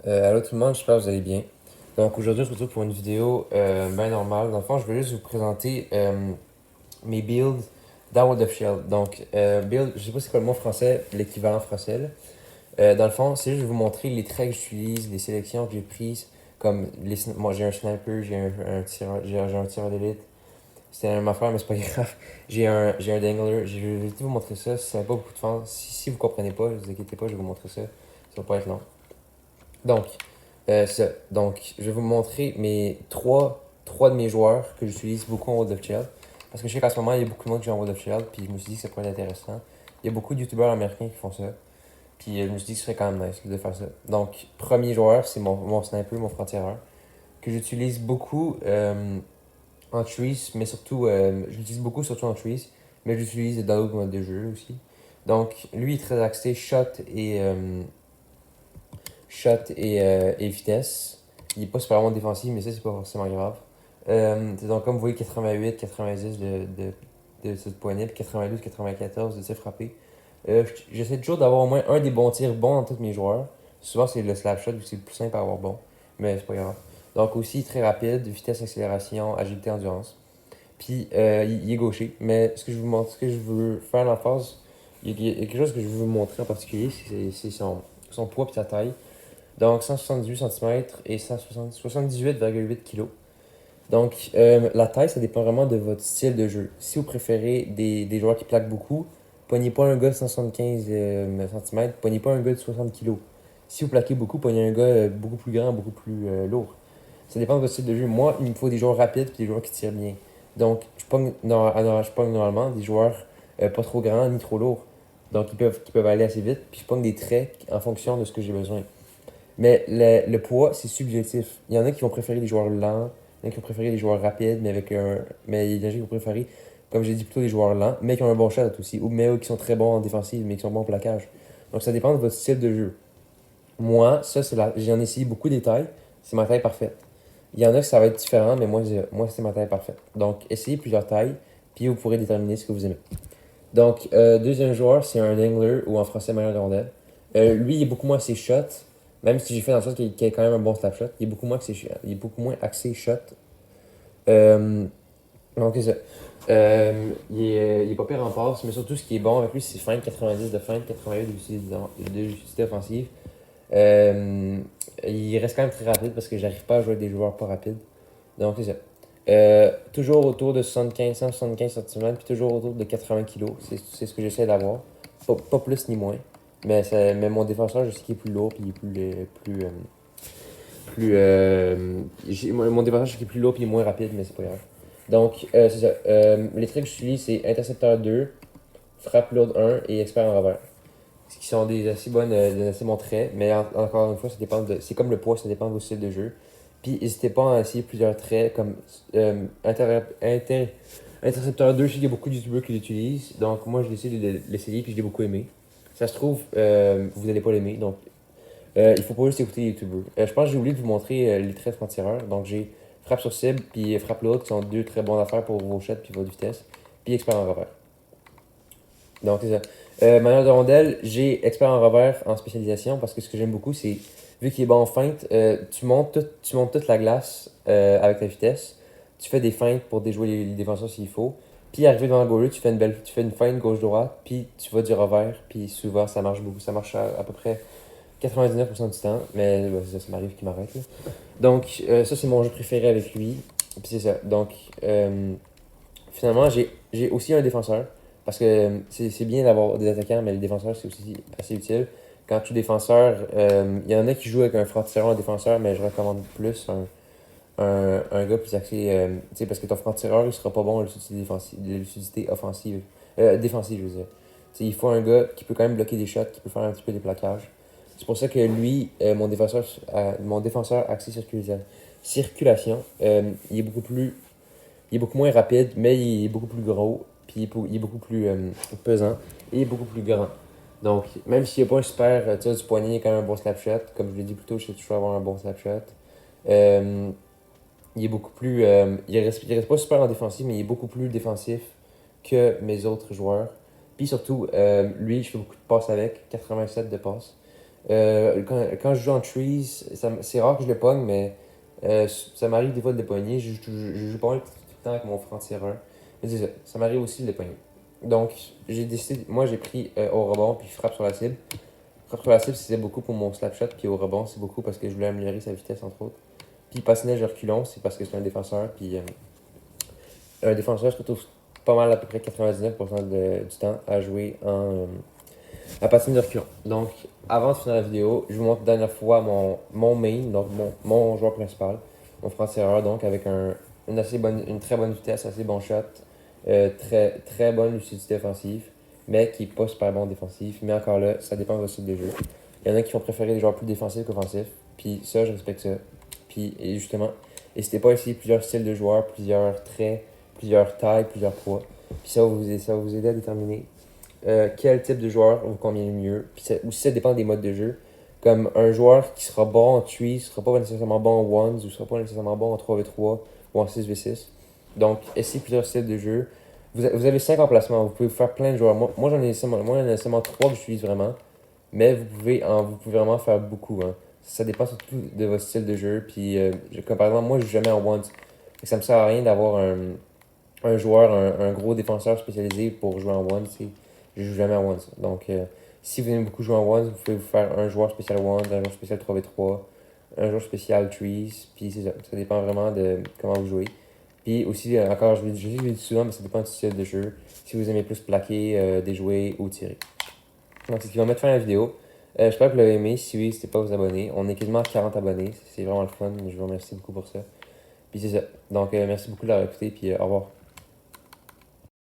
Allô tout le monde, j'espère que vous allez bien. Donc aujourd'hui, on se retrouve pour une vidéo bien normale. Dans le fond, je vais juste vous présenter mes builds dans World of Shield. Donc, build, je sais pas c'est quoi le mot français, l'équivalent français, là. Dans le fond, c'est juste vous montrer les traits que j'utilise, les sélections que j'ai prises. Comme moi, j'ai un sniper, j'ai un tireur, j'ai un tireur d'élite. C'est la même affaire, mais c'est pas grave. J'ai un dangler. Je vais tout vous montrer ça. Si ça n'a pas beaucoup de sens, si vous comprenez pas, ne vous inquiétez pas, je vais vous montrer ça. Ça va pas être long. Donc, donc, je vais vous montrer trois de mes joueurs que j'utilise beaucoup en World of Shield. Parce que je sais qu'en ce moment, il y a beaucoup de monde qui joue en World of Shield, puis je me suis dit que ça pourrait être intéressant. Il y a beaucoup de YouTubeurs américains qui font ça, puis je me suis dit que ce serait quand même nice de faire ça. Donc, premier joueur, c'est mon sniper, mon franc-tireur, que j'utilise beaucoup en trees, mais surtout, je l'utilise beaucoup surtout en trees, mais je l'utilise dans d'autres modes de jeu aussi. Donc, lui, il est très axé shot et vitesse. Il n'est pas super bon défensif, mais ça, c'est pas forcément grave. Donc, comme vous voyez, 88, 90 de cette poignée, puis 92, 94 de tir frappé. J'essaie toujours d'avoir au moins un des bons tirs bons dans tous mes joueurs. Souvent, c'est le slap shot, c'est le plus simple à avoir bon, mais c'est pas grave. Donc, aussi très rapide, vitesse, accélération, agilité, endurance. Puis, il est gaucher, mais ce que je vous montre, ce que je veux faire la phase, il y a quelque chose que je veux vous montrer en particulier, c'est son poids et sa taille. Donc 178 cm et 78,8 kg. Donc la taille, ça dépend vraiment de votre style de jeu. Si vous préférez des joueurs qui plaquent beaucoup, pognez pas un gars de 175 cm, pognez pas un gars de 60 kg. Si vous plaquez beaucoup, pognez un gars beaucoup plus grand, beaucoup plus lourd. Ça dépend de votre style de jeu. Moi, il me faut des joueurs rapides et des joueurs qui tirent bien. Donc, je pogne normalement des joueurs pas trop grands ni trop lourds. Donc, qui peuvent aller assez vite. Puis, je pogne des traits en fonction de ce que j'ai besoin. Mais le poids, c'est subjectif. Il y en a qui vont préférer des joueurs lents, il y en a qui vont préférer des joueurs rapides, mais il y en a qui vont préférer, comme j'ai dit, plutôt des joueurs lents, mais qui ont un bon shot aussi, ou mais qui sont très bons en défensive, mais qui sont bons en plaquage. Donc ça dépend de votre style de jeu. Moi, j'en ai essayé beaucoup des tailles, c'est ma taille parfaite. Il y en a que ça va être différent, mais moi c'est ma taille parfaite. Donc essayez plusieurs tailles, puis vous pourrez déterminer ce que vous aimez. Donc, deuxième joueur, c'est un angler, ou en français, Mario de rondelle. Lui, il est beaucoup moins ses shots, même si j'ai fait dans le sorte qu'il a quand même un bon slap shot. Il est beaucoup moins axé shot. Euh, donc, c'est ça. Il est pas pire en passe, mais surtout, ce qui est bon avec lui, c'est feinte, 90 de feinte, 88 de lucidité offensive. Euh, il reste quand même très rapide parce que j'arrive pas à jouer avec des joueurs pas rapides. Donc, c'est ça. Toujours autour de 75, 175 cm, puis toujours autour de 80 kg. C'est ce que j'essaie d'avoir. Pas plus ni moins. Mais mon défenseur, je sais qu'il est plus lourd, puis il est mon défenseur, je sais qu'il est plus lourd, puis il est moins rapide, mais c'est pas grave. Donc, c'est ça. Les trucs que j'utilise, c'est Intercepteur 2, Frappe lourde 1 et Expert en revers. Ce qui sont des assez bons traits, mais encore une fois, c'est comme le poids, ça dépend de vos styles de jeu. Puis n'hésitez pas à essayer plusieurs traits comme Intercepteur 2, je sais qu'il y a beaucoup de youtubeurs qui l'utilisent. Donc moi je décide de l'essayer puis je l'ai beaucoup aimé. Ça se trouve, vous n'allez pas l'aimer. Donc il faut pas juste écouter les youtubeurs. Je pense que j'ai oublié de vous montrer les traits franc-tireur. Donc j'ai frappe sur cible puis frappe l'autre qui sont deux très bonnes affaires pour vos shots puis votre vitesse. Puis expert en revers. Donc, c'est ça. Manière de rondelle, j'ai expert en revers en spécialisation parce que ce que j'aime beaucoup, c'est vu qu'il est bon en feinte, tu montes toute la glace avec ta vitesse. Tu fais des feintes pour déjouer les défenseurs s'il faut. Puis, arrivé devant le goaler, tu fais une feinte gauche-droite, puis tu vas du revers. Puis, souvent, ça marche beaucoup. Ça marche à peu près 99% du temps, mais ça m'arrive qu'il m'arrête, là. Donc, ça, c'est mon jeu préféré avec lui. Puis, c'est ça. Donc, finalement, j'ai aussi un défenseur. Parce que c'est bien d'avoir des attaquants, mais les défenseurs, c'est aussi assez utile. Quand tu es défenseur, il y en a qui jouent avec un franc-tireur en défenseur, mais je recommande plus un gars plus axé. Parce que ton franc-tireur, il sera pas bon à lucidité offensive. Défensive, je veux dire. Il faut un gars qui peut quand même bloquer des shots, qui peut faire un petit peu des plaquages. C'est pour ça que lui, mon défenseur axé circulation, il est beaucoup moins rapide, mais il est beaucoup plus gros, puis il est beaucoup plus pesant et beaucoup plus grand. Donc, même s'il n'y a pas un super tir du poignet, il y a quand même un bon slapshot. Comme je l'ai dit plus tôt, je sais toujours avoir un bon slapshot. Euh, il reste pas super en défensif, mais il est beaucoup plus défensif que mes autres joueurs. Puis surtout, lui, je fais beaucoup de passes avec, 87 de passes. Quand je joue en trees, c'est rare que je le pogne, mais ça m'arrive des fois de le pogner. Je joue pas mal tout le temps avec mon franc-tireur. Mais c'est ça, ça m'arrive aussi de le pogner. Donc, j'ai décidé, moi j'ai pris au rebond puis frappe sur la cible. Frappe sur la cible, c'était beaucoup pour mon slap shot, puis au rebond, c'est beaucoup parce que je voulais améliorer sa vitesse, entre autres. Puis patinage reculons, c'est parce que c'est un défenseur, puis un défenseur se retrouve pas mal à peu près 99% du temps à jouer à patiner de reculons. Donc, avant de finir la vidéo, je vous montre une dernière fois mon main, donc mon joueur principal, mon franc-tireur, donc avec une très bonne vitesse, assez bon shot, très bonne lucidité offensive, mais qui n'est pas super bon défensif. Mais encore là, ça dépend de votre style de jeu. Il y en a qui vont préférer des joueurs plus défensifs qu'offensifs, puis ça, je respecte ça. Puis, et justement, n'hésitez pas à essayer plusieurs styles de joueurs, plusieurs traits, plusieurs tailles, plusieurs poids. Puis ça va vous aider à déterminer quel type de joueur vous convient le mieux. Puis aussi, ça dépend des modes de jeu. Comme un joueur qui sera bon en trees, ne sera pas nécessairement bon en ones, ou ne sera pas nécessairement bon en 3v3 ou en 6v6. Donc, essayez plusieurs styles de jeu. Vous avez 5 emplacements, vous pouvez faire plein de joueurs. Moi j'en ai seulement 3 que j'utilise vraiment. Mais vous pouvez vraiment faire beaucoup. Hein. Ça dépend surtout de votre style de jeu. Puis, comme par exemple, moi, je joue jamais en ones. Ça me sert à rien d'avoir un joueur, un gros défenseur spécialisé pour jouer en ones. Je joue jamais en ones. Donc, si vous aimez beaucoup jouer en ones, vous pouvez vous faire un joueur spécial ones, un joueur spécial 3v3, un joueur spécial trees. Puis, c'est ça. Ça dépend vraiment de comment vous jouez. Puis aussi, encore, je le dis souvent, mais ça dépend du style de jeu. Si vous aimez plus plaquer, déjouer ou tirer. Donc, c'est ce qui va mettre fin à la vidéo. J'espère que vous l'avez aimé. Si oui, n'hésitez pas à vous abonner. On est quasiment à 40 abonnés. C'est vraiment le fun. Je vous remercie beaucoup pour ça. Puis c'est ça. Donc, merci beaucoup de l'avoir écouté. Puis au revoir.